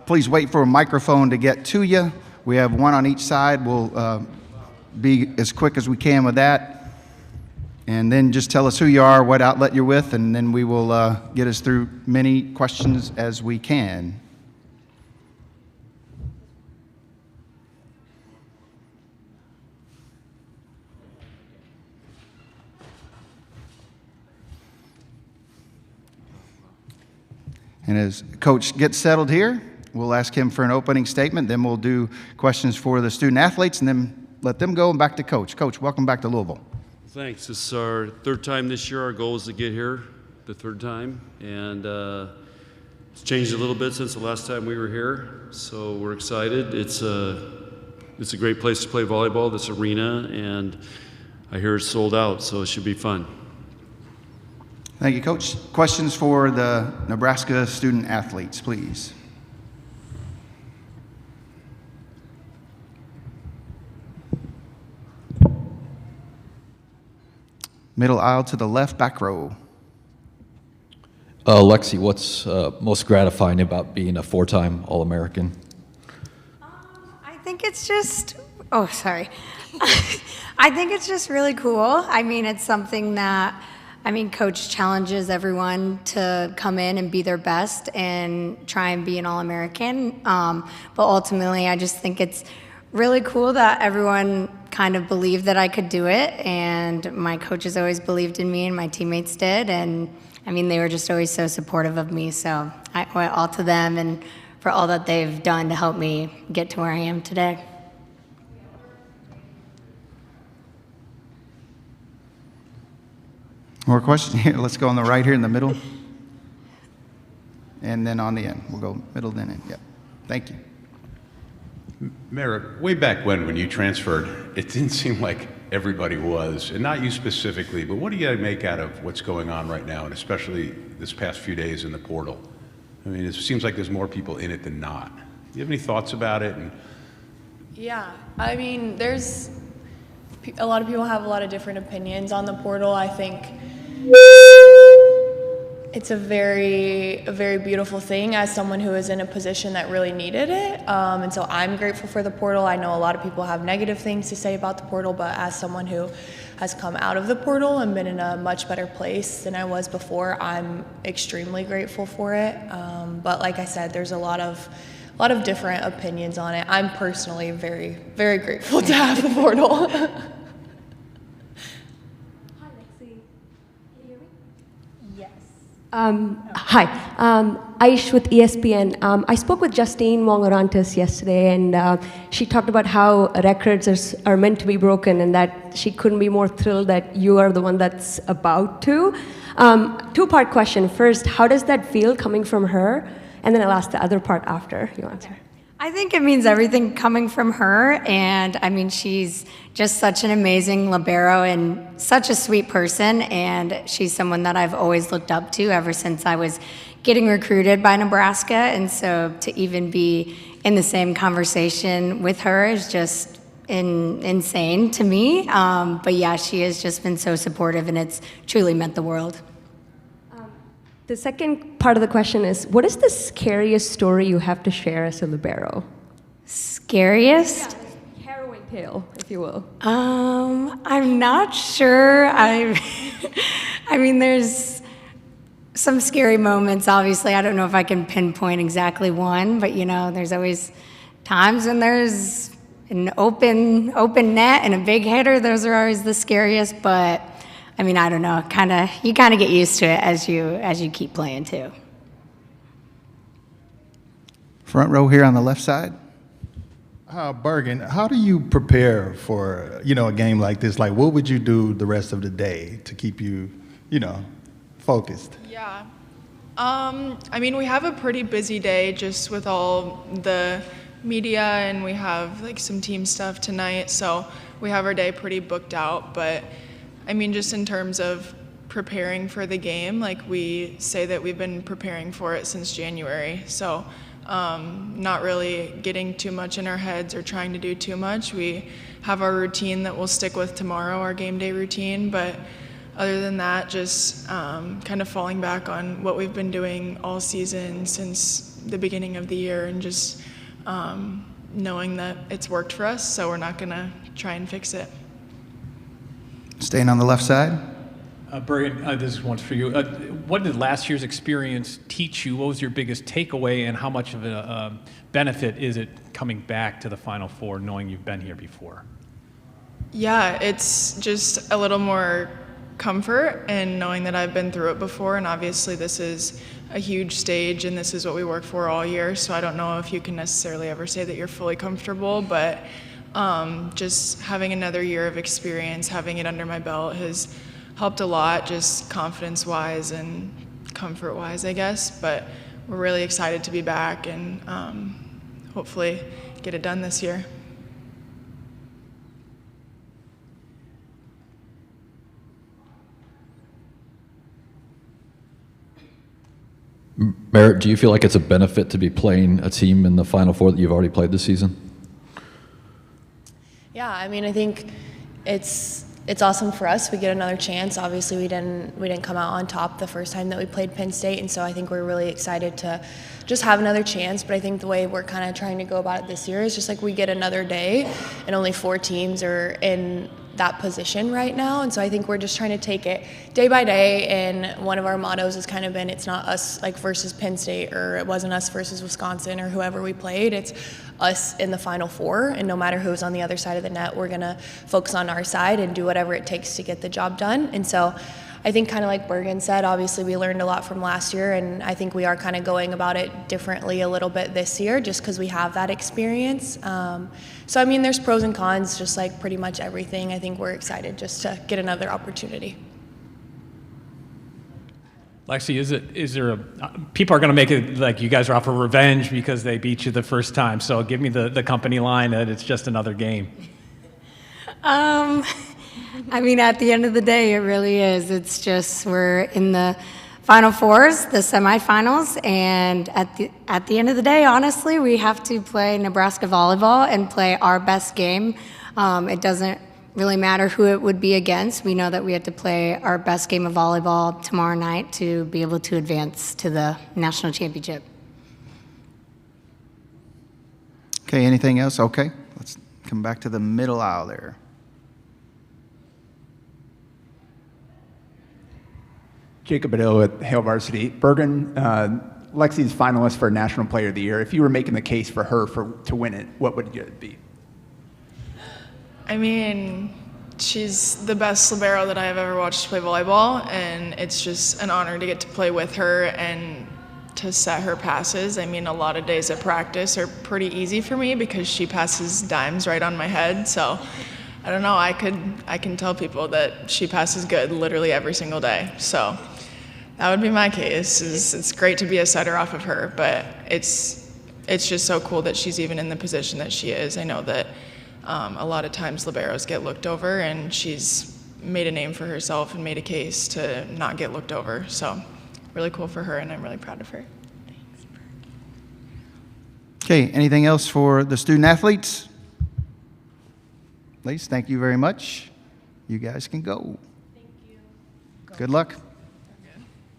please wait for a microphone to get to you. We have one on each side. We'll be as quick as we can with that. And then just tell us who you are, what outlet you're with, and then we will get us through many questions as we can. And as Coach gets settled here, we'll ask him for an opening statement, then we'll do questions for the student athletes, and then let them go and back to Coach. Coach, welcome back to Louisville. Thanks. This is our third time this year. Our goal is to get here the third time, and it's changed a little bit since the last time we were here, so we're excited. It's a great place to play volleyball, this arena, and I hear it's sold out, so it should be fun. Thank you, Coach. Questions for the Nebraska student athletes, please. Middle aisle to the left, back row. Lexi, what's most gratifying about being a four-time All-American? I think it's just, I think it's just really cool. I mean, it's something that, Coach challenges everyone to come in and be their best and try and be an All-American. But ultimately, I just think it's really cool that everyone kind of believed that I could do it, and my coaches always believed in me and my teammates did, and they were just always so supportive of me, so I owe it all to them and for all that they've done to help me get to where I am today. More questions here? Let's go on the right here in the middle. And then on the end. We'll go middle, then end. Yep. Thank you. Merritt, way back when you transferred, it didn't seem like everybody was, and not you specifically, but what do you make out of what's going on right now, and especially this past few days in the portal? It seems like there's more people in it than not. Do you have any thoughts about it? Yeah, there's a lot of people have a lot of different opinions on the portal. I think it's a very beautiful thing as someone who is in a position that really needed it. And so I'm grateful for the portal. I know a lot of people have negative things to say about the portal, but as someone who has come out of the portal and been in a much better place than I was before, I'm extremely grateful for it. But like I said, there's a lot of different opinions on it. I'm personally very, very grateful to have the portal. Hi, Aish with ESPN. I spoke with Justine Wong-Orantes yesterday, and she talked about how records are meant to be broken, and that she couldn't be more thrilled that you are the one that's about to. Two-part question. First, how does that feel coming from her? And then I'll ask the other part after you answer. I think it means everything coming from her, and she's just such an amazing libero and such a sweet person, and she's someone that I've always looked up to ever since I was getting recruited by Nebraska, and so to even be in the same conversation with her is just insane to me, but yeah, she has just been so supportive, and it's truly meant the world. The second part of the question is, what is the scariest story you have to share as a libero? Scariest? Yeah, harrowing tale, if you will. I'm not sure. There's some scary moments, obviously. I don't know if I can pinpoint exactly one, but there's always times when there's an open net and a big hitter. Those are always the scariest, but I don't know, you get used to it as you keep playing too. Front row here on the left side. Bergen, how do you prepare for, a game like this? Like, what would you do the rest of the day to keep you, focused? Yeah. We have a pretty busy day just with all the media, and we have some team stuff tonight, so we have our day pretty booked out, but just in terms of preparing for the game, we say that we've been preparing for it since January. So not really getting too much in our heads or trying to do too much. We have our routine that we'll stick with tomorrow, our game day routine. But other than that, just kind of falling back on what we've been doing all season since the beginning of the year and just knowing that it's worked for us, so we're not going to try and fix it. Staying on the left side. Bergen, this is one for you. What did last year's experience teach you? What was your biggest takeaway, and how much of a benefit is it coming back to the Final Four, knowing you've been here before? Yeah, it's just a little more comfort and knowing that I've been through it before, and obviously this is a huge stage and this is what we work for all year, so I don't know if you can necessarily ever say that you're fully comfortable, but just having another year of experience, having it under my belt has helped a lot, just confidence-wise and comfort-wise, I guess, but we're really excited to be back and hopefully get it done this year. Merritt, do you feel like it's a benefit to be playing a team in the Final Four that you've already played this season? Yeah, I mean, I think it's awesome for us. We get another chance. Obviously, we didn't come out on top the first time that we played Penn State, and so I think we're really excited to just have another chance. But I think the way we're kind of trying to go about it this year is just like we get another day, and only 4 teams are in that position right now, and so I think we're just trying to take it day by day, and one of our mottos has kind of been, it's not us like versus Penn State, or it wasn't us versus Wisconsin or whoever we played, it's us in the Final Four, and no matter who's on the other side of the net, we're gonna focus on our side and do whatever it takes to get the job done. And so I think kind of like Bergen said, obviously we learned a lot from last year, and I think we are kind of going about it differently a little bit this year just because we have that experience. So I mean, there's pros and cons, just like pretty much everything. I think we're excited just to get another opportunity. Lexi, is there a people are going to make it like you guys are out for revenge because they beat you the first time? So give me the company line that it's just another game. I mean, at the end of the day, it really is. It's just we're in the Final Fours, the semifinals, and at the end of the day, honestly, we have to play Nebraska volleyball and play our best game. It doesn't really matter who it would be against. We know that we have to play our best game of volleyball tomorrow night to be able to advance to the national championship. Okay, anything else? Okay, let's come back to the middle aisle there. Jacob Badil with Hale Varsity. Bergen, Lexi's finalist for National Player of the Year. If you were making the case for her to win it, what would it be? I mean, she's the best libero that I have ever watched play volleyball, and it's just an honor to get to play with her and to set her passes. I mean, a lot of days at practice are pretty easy for me because she passes dimes right on my head, so I don't know, I can tell people that she passes good literally every single day. So that would be my case. It's great to be a setter off of her, but it's just so cool that she's even in the position that she is. I know that a lot of times liberos get looked over, and she's made a name for herself and made a case to not get looked over. So really cool for her, and I'm really proud of her. Okay, anything else for the student athletes? Ladies, thank you very much. You guys can go. Thank you. Good luck.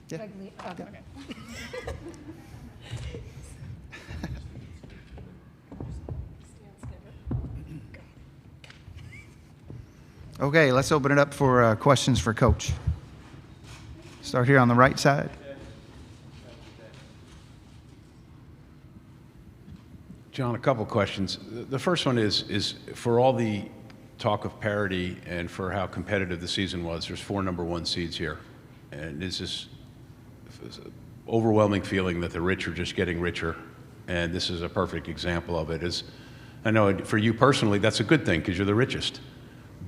Yeah. Okay. Okay, let's open it up for questions for Coach. Start here on the right side. John, a couple questions. The first one is for all the talk of parity and for how competitive the season was, there's 4 number 1 seeds here. And it's this overwhelming feeling that the rich are just getting richer. And this is a perfect example of it. I know for you personally, that's a good thing because you're the richest.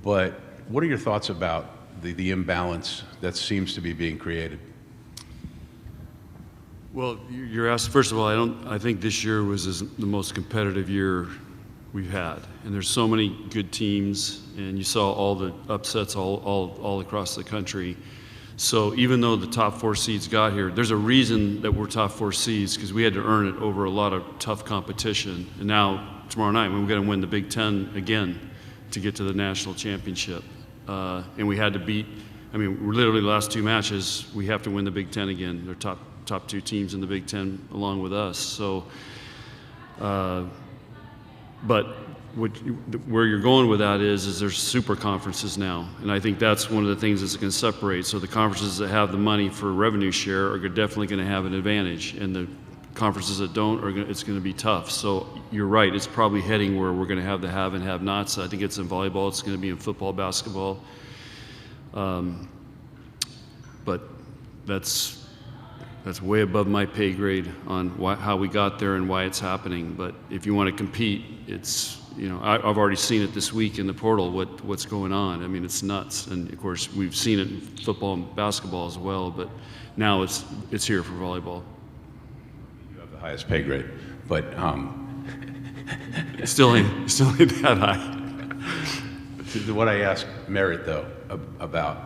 But what are your thoughts about the imbalance that seems to be being created? Well, you're asked, first of all, I think this year was the most competitive year we've had. And there's so many good teams, and you saw all the upsets all across the country. So even though the top 4 seeds got here, there's a reason that we're top 4 seeds, because we had to earn it over a lot of tough competition. And now, tomorrow night, we're going to win the Big Ten again to get to the national championship. And we had to beat, I mean, literally the last 2 matches, we have to win the Big Ten again. They're top top 2 teams in the Big Ten along with us. So, but where you're going with that is there's super conferences now, and I think that's one of the things that's going to separate. So the conferences that have the money for revenue share are definitely going to have an advantage, and the conferences that don't it's going to be tough. So you're right, it's probably heading where we're going to have the have and have nots. I think it's in volleyball, it's going to be in football, basketball, but that's way above my pay grade on how we got there and why it's happening. But if you want to compete, it's, I've already seen it this week in the portal, what's going on. I mean, it's nuts. And of course, we've seen it in football and basketball as well, but now it's here for volleyball. You have the highest pay grade, but still ain't that high. What I asked Merritt, though, about,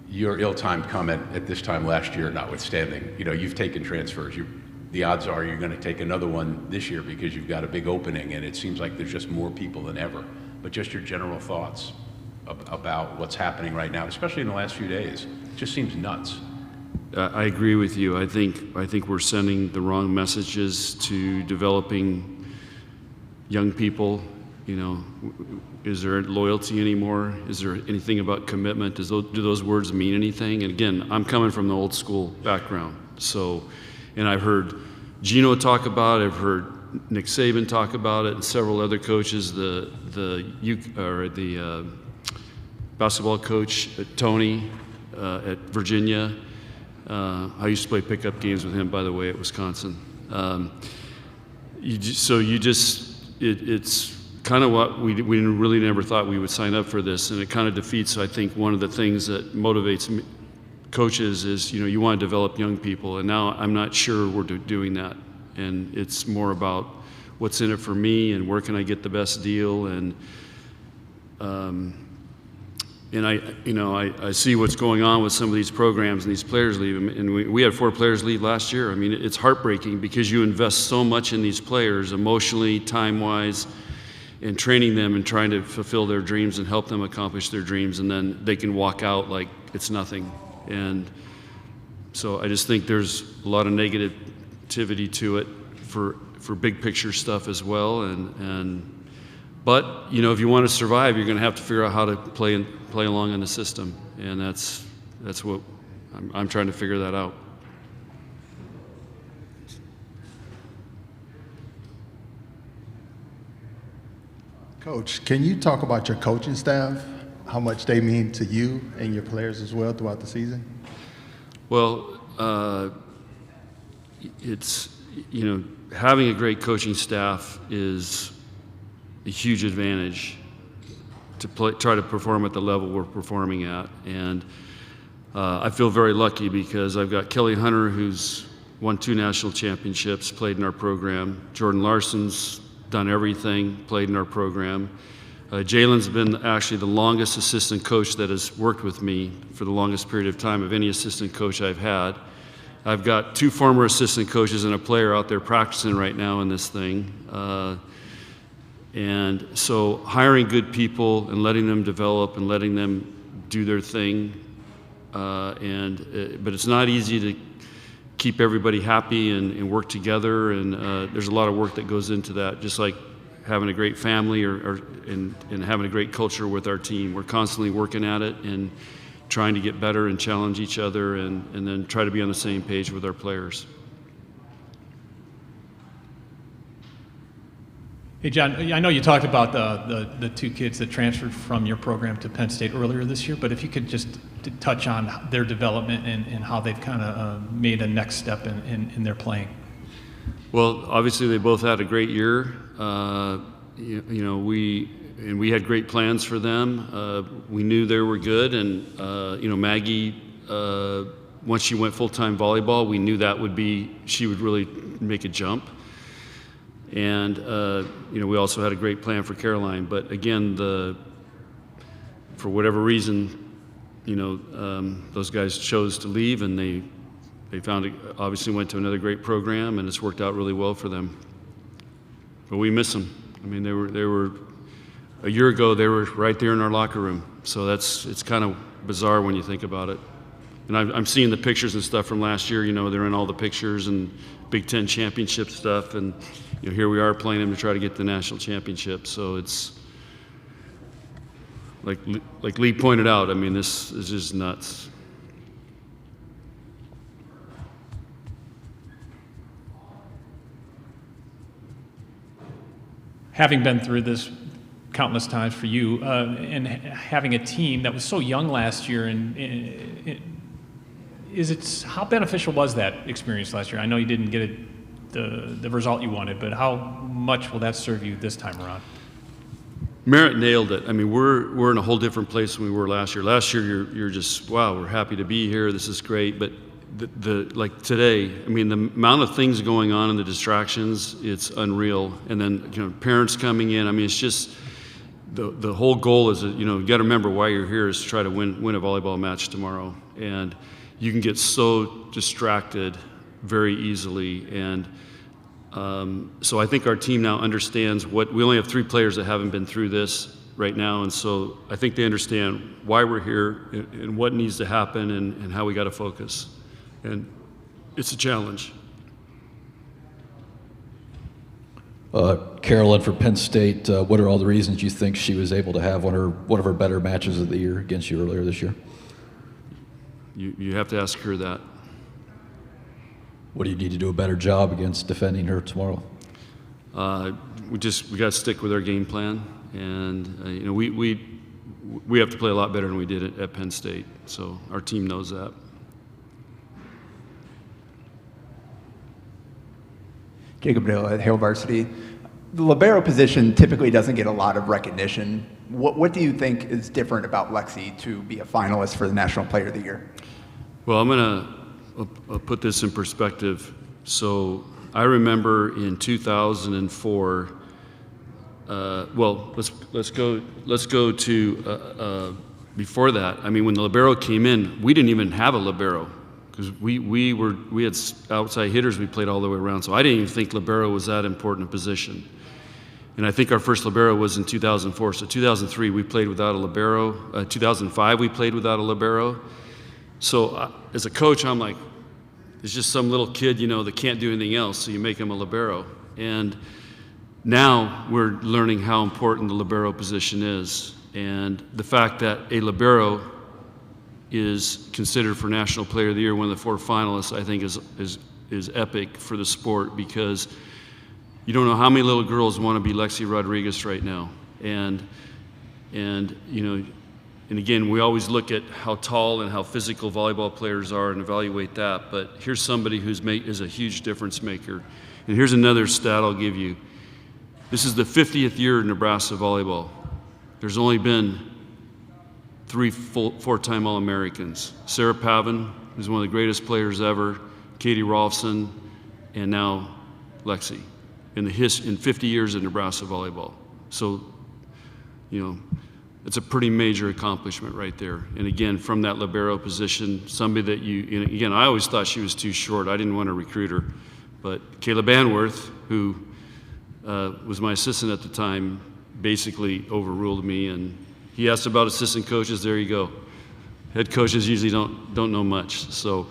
your ill-timed comment at this time last year notwithstanding, you've taken transfers. The odds are you're going to take another one this year because you've got a big opening, and it seems like there's just more people than ever. But just your general thoughts about what's happening right now, especially in the last few days. It just seems nuts. I agree with you. I think we're sending the wrong messages to developing young people. Is there loyalty anymore? Is there anything about commitment? Do those words mean anything? And again, I'm coming from the old school background. So, and I've heard Gino talk about it, I've heard Nick Saban talk about it, and several other coaches, the basketball coach, Tony, at Virginia. I used to play pickup games with him, by the way, at Wisconsin. It's kind of what we really never thought we would sign up for this, and it kind of defeats, I think, one of the things that motivates coaches is, you want to develop young people, and now I'm not sure we're doing that, and it's more about what's in it for me and where can I get the best deal, and I see what's going on with some of these programs and these players leave, and we had 4 players leave last year. I mean, it's heartbreaking because you invest so much in these players emotionally, time-wise, and training them and trying to fulfill their dreams and help them accomplish their dreams, and then they can walk out like it's nothing. And so I just think there's a lot of negativity to it for big picture stuff as well. But if you want to survive, you're going to have to figure out how to play along in the system, and that's what I'm trying to figure that out. Coach, can you talk about your coaching staff, how much they mean to you and your players as well throughout the season? Well, it's, having a great coaching staff is a huge advantage to try to perform at the level we're performing at. And I feel very lucky because I've got Kelly Hunter, who's won 2 national championships, played in our program. Jordan Larson's done everything, played in our program. Jalen's been actually the longest assistant coach that has worked with me for the longest period of time of any assistant coach I've had. I've got 2 former assistant coaches and a player out there practicing right now in this thing. And so hiring good people and letting them develop and letting them do their thing. But it's not easy to keep everybody happy and work together, and there's a lot of work that goes into that, just like having a great family and having a great culture with our team. We're constantly working at it and trying to get better and challenge each other and then try to be on the same page with our players. Hey, John, I know you talked about the 2 kids that transferred from your program to Penn State earlier this year, but if you could just touch on their development and how they've kind of made a next step in their playing. Well, obviously they both had a great year. We had great plans for them. We knew they were good, and Maggie, once she went full-time volleyball, we knew she would really make a jump. And we also had a great plan for Caroline, but again, for whatever reason, those guys chose to leave, and they obviously went to another great program, and it's worked out really well for them. But we miss them. I mean, they were a year ago, they were right there in our locker room. So it's kind of bizarre when you think about it. and I'm seeing the pictures and stuff from last year. You know, they're in all the pictures and Big Ten championship stuff, and you know, here we are playing them to try to get the national championship. So it's like Lee pointed out. I mean, this is just nuts. Having been through this countless times for you, and having a team that was so young last year, how beneficial was that experience last year? I know you didn't get the result you wanted, but how much will that serve you this time around? Merritt nailed it. I mean, we're in a whole different place than we were last year. Last year, you're just, wow, we're happy to be here. This is great. But like today, I mean, the amount of things going on and the distractions, it's unreal. And then, you know, parents coming in. I mean, it's just the whole goal is, you know, you got to remember why you're here is to try to win a volleyball match tomorrow. And you can get so distracted very easily. And so I think our team now understands we only have 3 players that haven't been through this right now, and so I think they understand why we're here and what needs to happen and how we got to focus. And it's a challenge. Carolyn for Penn State, what are all the reasons you think she was able to have one of her better matches of the year against you earlier this year? You have to ask her that. What do you need to do a better job against defending her tomorrow? We got to stick with our game plan, and you know, we have to play a lot better than we did at Penn State. So our team knows that. Jacob Dill at Hale Varsity. The libero position typically doesn't get a lot of recognition. What do you think is different about Lexi to be a finalist for the National Player of the Year? Well, I'm going to put this in perspective. So I remember in 2004. Well, let's go to before that. I mean, when the libero came in, we didn't even have a libero because we had outside hitters we played all the way around. So I didn't even think libero was that important a position. And I think our first libero was in 2004. So 2003 we played without a libero. 2005 we played without a libero. So as a coach, I'm like, it's just some little kid, you know, that can't do anything else. So you make him a libero. And now we're learning how important the libero position is, and the fact that a libero is considered for National Player of the Year, one of the 4 finalists, I think is epic for the sport, because you don't know how many little girls want to be Lexi Rodriguez right now, and you know, and again, we always look at how tall and how physical volleyball players are and evaluate that, but here's somebody is a huge difference maker. And here's another stat I'll give you. This is the 50th year in Nebraska volleyball. There's only been 3 4-time All-Americans. Sarah Pavin, who's one of the greatest players ever, Katie Rolfson, and now Lexi in 50 years of Nebraska volleyball. So, you know, it's a pretty major accomplishment right there. And again, from that libero position, somebody that and again, I always thought she was too short. I didn't want to recruit her. But Caleb Banworth, who was my assistant at the time, basically overruled me, and he asked about assistant coaches. There you go. Head coaches usually don't know much. So,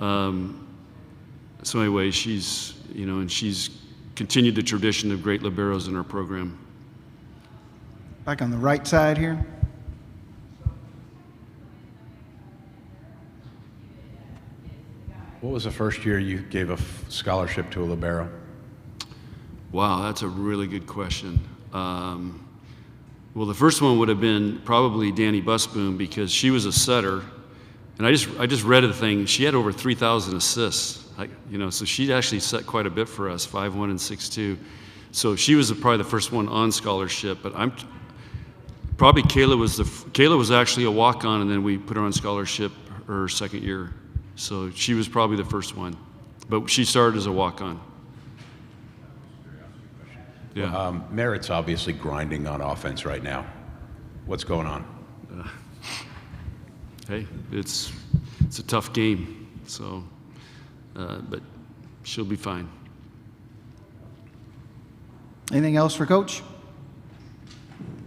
so anyway, she's, you know, and she's continued the tradition of great liberos in our program. Back on the right side here. What was the first year you gave a scholarship to a libero? Wow, that's a really good question. Well, the first one would have been probably Danny Busboom, because she was a setter, and I just read the thing. She had over 3,000 assists, you know, so she actually set quite a bit for us, 5'1" and 6'2". So she was probably the first one on scholarship. But probably Kayla was actually a walk-on, and then we put her on scholarship her second year. So she was probably the first one, but she started as a walk-on. Yeah. Merritt's obviously grinding on offense right now. What's going on? Hey, it's a tough game, so but she'll be fine. Anything else for Coach?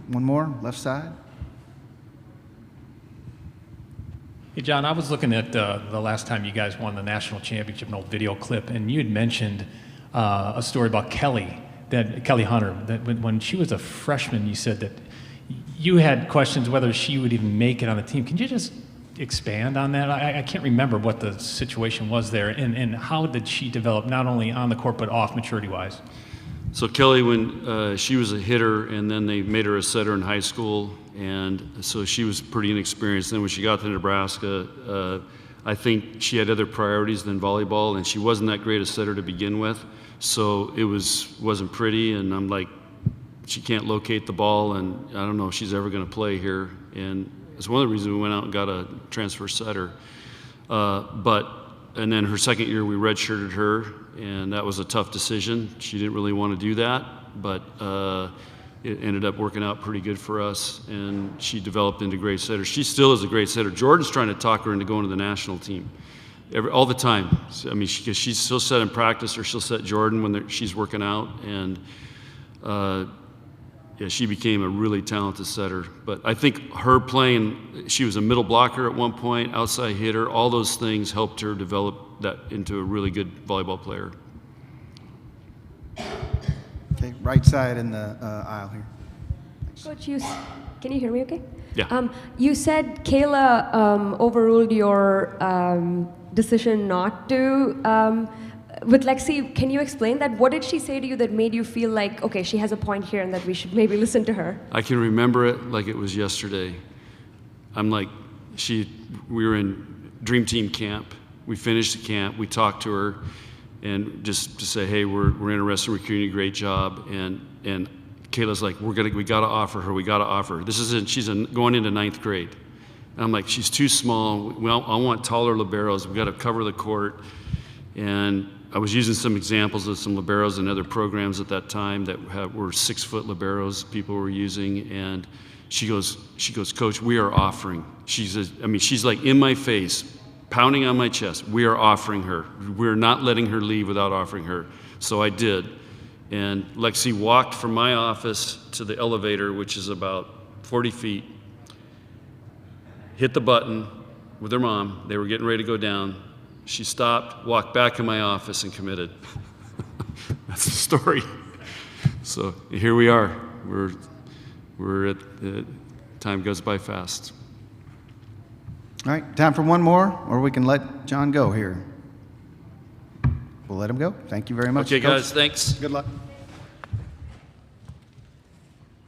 One more, left side. Hey, John, I was looking at the last time you guys won the national championship, an old video clip, and you had mentioned a story about Kelly Hunter, that when she was a freshman, you said that you had questions whether she would even make it on the team. Can you just expand on that? I can't remember what the situation was there, and how did she develop, not only on the court, but off maturity-wise? So Kelly, when she was a hitter, and then they made her a setter in high school, and so she was pretty inexperienced. Then when she got to Nebraska, I think she had other priorities than volleyball, and she wasn't that great a setter to begin with. So it wasn't pretty, and I'm like, she can't locate the ball, and I don't know if she's ever going to play here. And it's one of the reasons we went out and got a transfer setter. And then her second year, we redshirted her, and that was a tough decision. She didn't really want to do that, but it ended up working out pretty good for us, and she developed into a great setter. She still is a great setter. Jordan's trying to talk her into going to the national team all the time. I mean, because she's still set in practice, or she'll set Jordan when she's working out, and yeah, she became a really talented setter. But I think her playing, she was a middle blocker at one point, outside hitter, all those things helped her develop that into a really good volleyball player. Okay, right side in the aisle here. Coach, can you hear me okay? Yeah. You said Kayla overruled your decision not to. With Lexi, can you explain that? What did she say to you that made you feel like, okay, she has a point here and that we should maybe listen to her? I can remember it like it was yesterday. I'm like, we were in Dream Team camp. We finished the camp. We talked to her, and just to say, hey, we're interested in recruiting, great job. And Kayla's like, we got to offer her. We got to offer her. She's going into 9th grade. And I'm like, she's too small. I want taller liberos. We got to cover the court. And I was using some examples of some liberos in other programs at that time that were 6-foot liberos people were using, and she goes, Coach, we are offering. She's like in my face, pounding on my chest. We are offering her. We're not letting her leave without offering her. So I did, and Lexi walked from my office to the elevator, which is about 40 feet, hit the button with her mom. They were getting ready to go down. She stopped, walked back in my office, and committed. That's the story. So here we are. We're at time goes by fast. All right, time for one more, or we can let John go here. We'll let him go. Thank you very much. Okay, Coach. guys, thanks. Good luck.